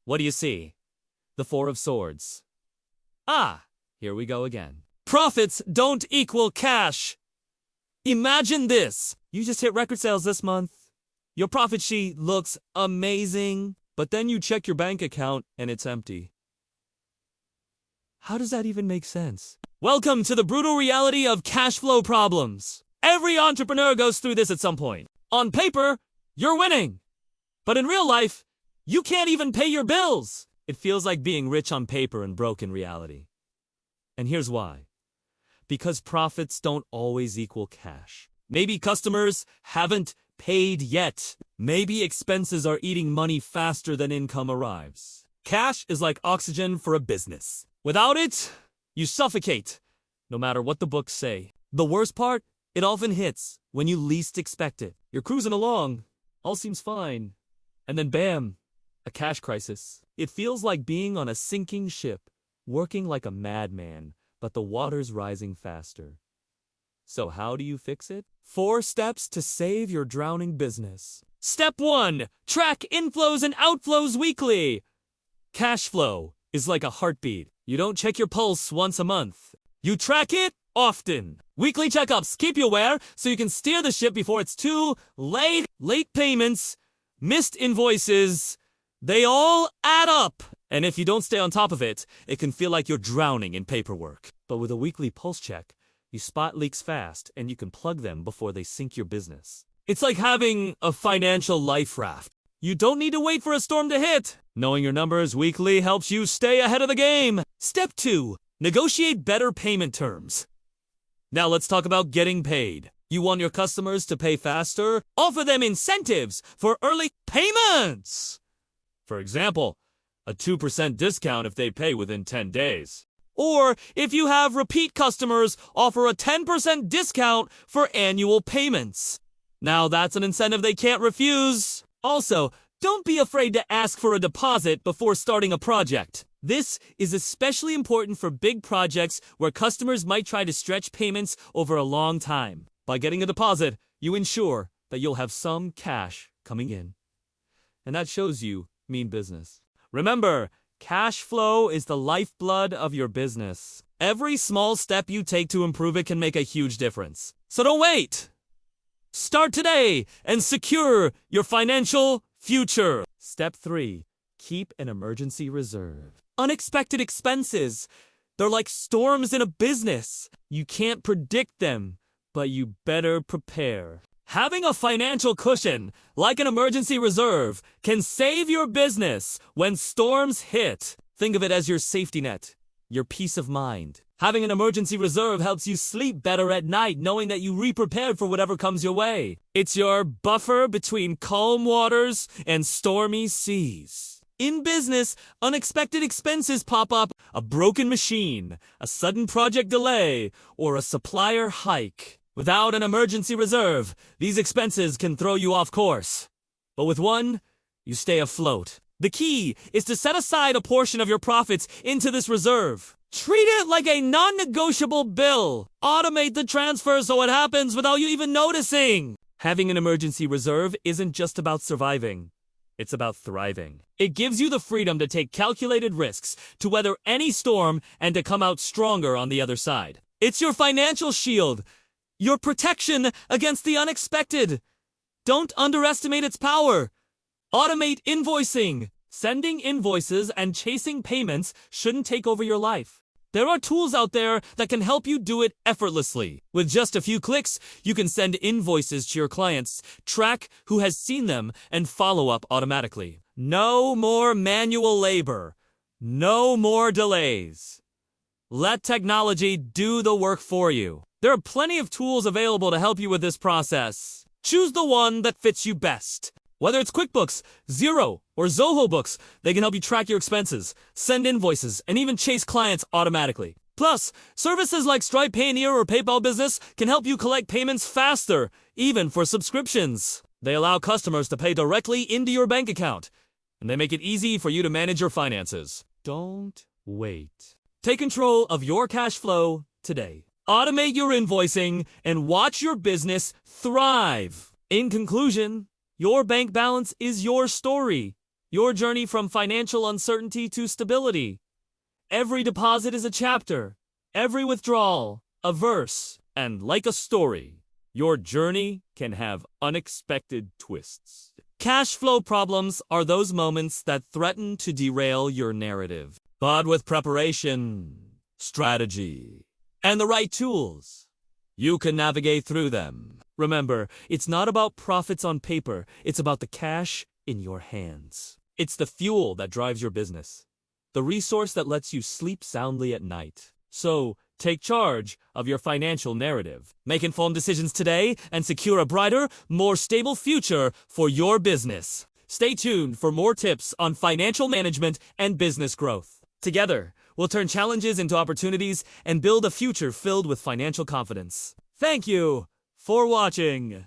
What do you see? The Four of Swords. Ah, here we go again. Profits don't equal cash. Imagine this. You just hit record sales this month. Your profit sheet looks amazing, but then you check your bank account and it's empty. How does that even make sense? Welcome to the brutal reality of cash flow problems. Every entrepreneur goes through this at some point. On paper, you're winning. But in real life, you can't even pay your bills. It feels like being rich on paper and broke in reality. And here's why. Because profits don't always equal cash. Maybe customers haven't paid yet. Maybe expenses are eating money faster than income arrives. Cash is like oxygen for a business. Without it, you suffocate, no matter what the books say. The worst part, it often hits when you least expect it. You're cruising along, all seems fine, and then bam, a cash crisis. It feels like being on a sinking ship, working like a madman, but the water's rising faster. So how do you fix it? 4 steps to save your drowning business. Step 1. Track inflows and outflows weekly. Cash flow is like a heartbeat. You don't check your pulse once a month. You track it often. Weekly checkups keep you aware so you can steer the ship before it's too late. Late payments, missed invoices, they all add up. And if you don't stay on top of it, it can feel like you're drowning in paperwork. But with a weekly pulse check, you spot leaks fast and you can plug them before they sink your business. It's like having a financial life raft. You don't need to wait for a storm to hit. Knowing your numbers weekly helps you stay ahead of the game. Step 2. Negotiate better payment terms. Now let's talk about getting paid. You want your customers to pay faster? Offer them incentives for early payments. For example, a 2% discount if they pay within 10 days. Or if you have repeat customers, offer a 10% discount for annual payments. Now that's an incentive they can't refuse. Also, don't be afraid to ask for a deposit before starting a project. This is especially important for big projects where customers might try to stretch payments over a long time. By getting a deposit, you ensure that you'll have some cash coming in. And that shows you mean business. Remember, cash flow is the lifeblood of your business. Every small step you take to improve it can make a huge difference. So don't wait! Start today and secure your financial future. Step 3. Keep an emergency reserve. Unexpected expenses. They're like storms in a business. You can't predict them, but you better prepare. Having a financial cushion, like an emergency reserve, can save your business when storms hit. Think of it as your safety net, your peace of mind. Having an emergency reserve helps you sleep better at night, knowing that you re-prepared for whatever comes your way. It's your buffer between calm waters and stormy seas. In business, unexpected expenses pop up. A broken machine, a sudden project delay, or a supplier hike. Without an emergency reserve, these expenses can throw you off course. But with one, you stay afloat. The key is to set aside a portion of your profits into this reserve. Treat it like a non-negotiable bill. Automate the transfer so it happens without you even noticing. Having an emergency reserve isn't just about surviving. It's about thriving. It gives you the freedom to take calculated risks, to weather any storm, and to come out stronger on the other side. It's your financial shield, your protection against the unexpected. Don't underestimate its power. Automate invoicing. Sending invoices and chasing payments shouldn't take over your life. There are tools out there that can help you do it effortlessly. With just a few clicks, you can send invoices to your clients, track who has seen them, and follow up automatically. No more manual labor. No more delays. Let technology do the work for you. There are plenty of tools available to help you with this process. Choose the one that fits you best. Whether it's QuickBooks, Xero, or Zoho Books, they can help you track your expenses, send invoices, and even chase clients automatically. Plus, services like Stripe Payoneer or PayPal Business can help you collect payments faster, even for subscriptions. They allow customers to pay directly into your bank account, and they make it easy for you to manage your finances. Don't wait. Take control of your cash flow today. Automate your invoicing and watch your business thrive. In conclusion, your bank balance is your story. Your journey from financial uncertainty to stability. Every deposit is a chapter, every withdrawal, a verse, and like a story, your journey can have unexpected twists. Cash flow problems are those moments that threaten to derail your narrative. But with preparation, strategy, and the right tools, you can navigate through them. Remember, it's not about profits on paper, it's about the cash in your hands. It's the fuel that drives your business, the resource that lets you sleep soundly at night. So, take charge of your financial narrative. Make informed decisions today and secure a brighter, more stable future for your business. Stay tuned for more tips on financial management and business growth. Together, we'll turn challenges into opportunities and build a future filled with financial confidence. Thank you for watching.